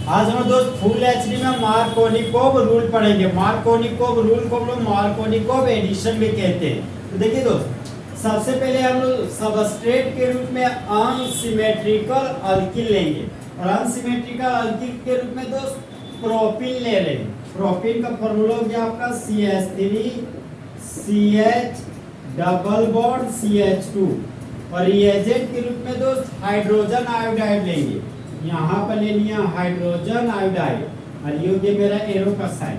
आज हम दोस्त फुल एचडी में मार्कोनिकोव रूल पढ़ेंगे। मार्कोनिकोव रूल को हम लोग मार्कोनिकोव एडिशन भी कहते हैं। तो देखिए दोस्त, सबसे पहले हम लोग सबस्ट्रेट के रूप में अनसिमेट्रिकल अल्किल लेंगे और अनसिमेट्रिकल अल्किल के रूप में दोस्त प्रोपिन ले रहे हैं। प्रोपिन का फॉर्मूला हो गया आपका CH3 CH double bond CH2 और रिएजेंट के रूप में दोस्त हाइड्रोजन आयोडाइड लेंगे। यहाँ पर ले लिया हाइड्रोजन आयोडाइड और ये हो गया मेरा एरो का साइन।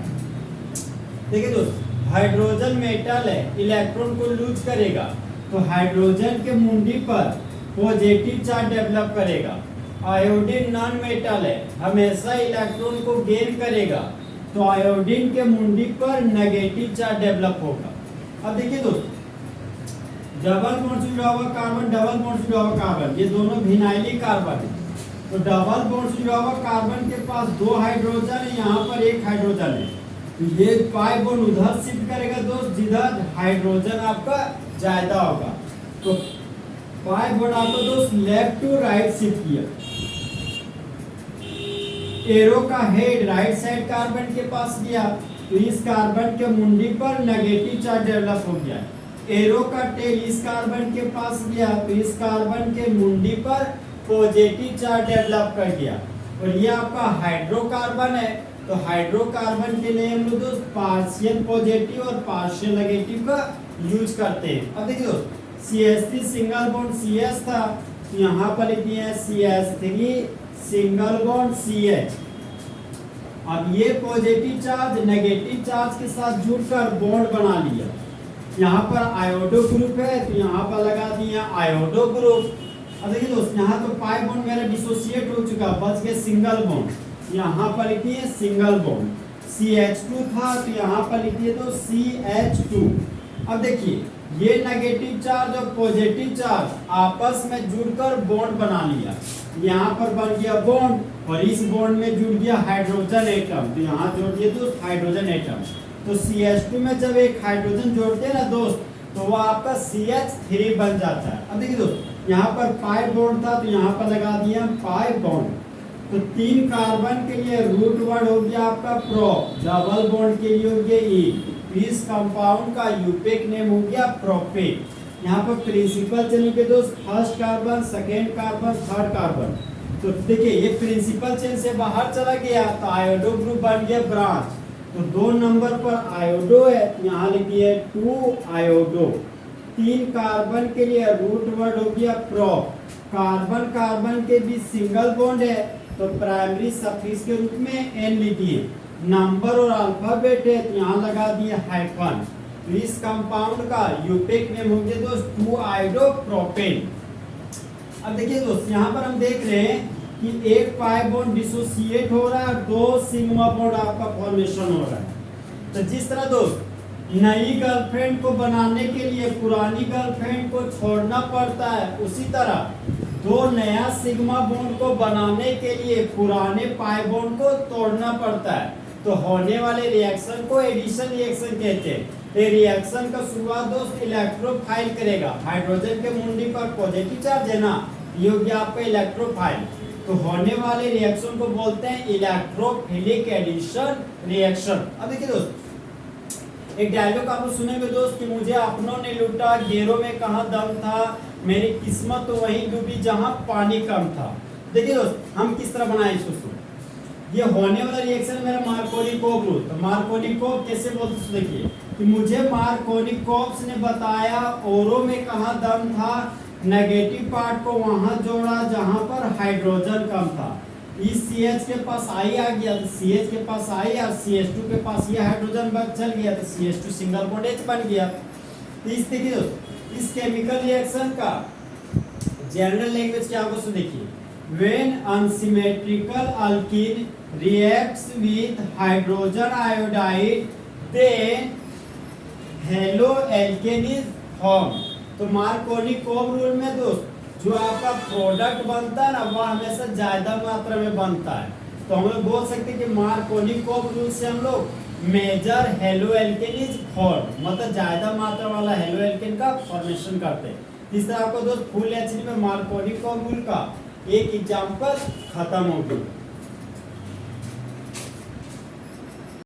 देखिए दोस्त, हाइड्रोजन मेटल है, इलेक्ट्रॉन को लूज करेगा तो हाइड्रोजन के मुंडी पर पॉजिटिव चार्ज डेवलप करेगा। आयोडीन नॉन मेटल है, हमेशा इलेक्ट्रॉन को गेन करेगा तो आयोडीन के मुंडी पर नेगेटिव चार्ज डेवलप होगा। अब देखिए दोस्त, डबल बॉन्ड से जुड़ा हुआ कार्बन, डबल बॉन्ड से जुड़ा हुआ कार्बन, ये दोनों विनाइली कार्बन है। तो डबल बॉन्ड से जुड़ा हुआ कार्बन के पास 2 हाइड्रोजन है, यहाँ पर 1 हाइड्रोजन है। तो ये पाई बॉन्ड उधर शिफ्ट करेगा दोस्त जिधर हाइड्रोजन आपका ज्यादा होगा। तो पाई बॉन्ड आपको दोस्त लेफ्ट टू राइट शिफ्ट किया। एरो का हेड राइट साइड कार्बन के पास गया तो इस कार्बन के मुंडी पर नेगेटिव चार्ज डेवलप हो गया। एरो का टेल इस कार्बन के पास गया तो इस कार्बन के मुंडी पर पॉजिटिव चार्ज डेवलप कर दिया। और ये आपका हाइड्रोकार्बन है तो हाइड्रोकार्बन के लिए हम लोग दोस्त पार्शियल पॉजिटिव और पार्शियल नेगेटिव का यूज करते हैं। अब देखिए दोस्त, CH3 सिंगल बॉन्ड CH था तो यहाँ पर लिख दिया CH3 सिंगल बॉन्ड CH। अब ये पॉजिटिव चार्ज नेगेटिव चार्ज के साथ जुड़कर बॉन्ड बना लिया। यहाँ पर आयोडो ग्रुप है तो यहाँ पर लगा दिया आयोडो ग्रुप। अब देखिए दोस्त, यहाँ तो पाई बॉन्ड मेरा डिसोसिएट हो चुका, बच गया सिंगल बॉन्ड। यहाँ पर लिखिए सिंगल बॉन्ड। CH2 था तो यहाँ पर लिखिए तो CH2। अब देखिए, ये नेगेटिव चार्ज और पॉजिटिव चार्ज आपस में जुड़कर बॉन्ड बना लिया। यहाँ पर बन गया बॉन्ड और इस बॉन्ड में जुड़ गया हाइड्रोजन एटम, तो यहाँ जोड़ दिए दोस्त हाइड्रोजन एटम। तो CH2 में जब एक हाइड्रोजन जोड़ते हैं ना दोस्त तो वो आपका CH3 बन जाता है। अब देखिए दोस्त, यहाँ पर पाई बॉन्ड था तो यहाँ पर लगा दिया पाई बॉन्ड। तो 3 कार्बन के लिए रूट वर्ड हो गया आपका प्रोप, डबल बॉन्ड के लिए हो गया ई। इस कंपाउंड का यूपेक नेम हो गया प्रोपेन। यहाँ पर प्रिंसिपल चेन के दोस्त first carbon, second carbon, third carbon. तो देखिए, ये प्रिंसिपल चेन से बाहर चला गया तो आयोडो ग्रुप बन गया ब्रांच। तो 2 नंबर पर आयोडो है, यहाँ लिखिए 2 आयोडो। 3 कार्बन के लिए रूट वर्ड हो गया प्रोप। कार्बन कार्बन के बीच सिंगल बॉन्ड है तो प्राइमरी सफिक्स के रूप में एन लिखिए। नंबर और अल्फाबेट है तो यहाँ लगा दिए हाइफन। तो इस कंपाउंड का यूपेक नेम हो गया दोस्त 2 आयोडोप्रोपेन। अब देखिए दोस्त, यहाँ पर हम देख रहे हैं कि एक पाई बॉन्ड डिसोसिएट हो रहा है, 2 सिग्मा बॉन्ड आपका फॉर्मेशन हो रहा है। तो जिस तरह दोस्त नई गर्लफ्रेंड को बनाने के लिए पुरानी गर्लफ्रेंड को छोड़ना पड़ता है, उसी तरह 2 नया सिग्मा बॉन्ड को बनाने के लिए पुराने पाई बॉन्ड को तोड़ना पड़ता है। तो होने वाले रिएक्शन को एडिशन रिएक्शन कहते हैं। ये रिएक्शन का शुरुआत दोस्त इलेक्ट्रोफाइल करेगा। हाइड्रोजन के मुंडी पर पॉजिटिव चार्ज है ना, ये हो गया आपका इलेक्ट्रोफाइल। तो होने वाले रिएक्शन को बोलते हैं इलेक्ट्रोफिलिक एडिशन रिएक्शन। अब देखिए दोस्त, एक डायलॉग आप लोग सुनेंगे दोस्त कि मुझे अपनों ने लूटा, घेरों में कहाँ दम था, मेरी किस्मत तो वहीं डूबी जहाँ पानी कम था। देखिए दोस्त, हम किस तरह बनाए इसको सुन। ये होने वाला रिएक्शन मेरा मार्कोनिकोव रूल। तो मार्कोनिकोव कैसे बोलते हैं, देखिए कि मुझे मार्कोनिकोव ने बताया ओरो में कहाँ दम था, नेगेटिव पार्ट को वहां जोड़ा जहां पर हाइड्रोजन कम था। इस CH के पास आई आ गया तो CH के पास आई और CH2 के पास ये हाइड्रोजन बच चल गया तो CH2 सिंगल बॉन्ड H बन गया। तो इस देखिए दोस्त, इस केमिकल रिएक्शन का जनरल लैंग्वेज क्या होगा सो देखिए, when unsymmetrical alkene reacts with hydrogen iodide then halo alkane is form. तो मार्कोनिकोव रूल में दोस्त जो आपका प्रोडक्ट बनता है ना वह हमेशा ज्यादा मात्रा में बनता है। तो हम लोग बोल सकते हैं कि मार्कोनिकोव रूल से हम लोग major halo alkane is form, मतलब ज्यादा मात्रा वाला हेलो एल्केन का फॉर्मेशन करते हैं। इस तरह आपको दोस्त फुल एचडी में मार्कोनिकोव रूल का एक एग्जांपल खत्म हो गया।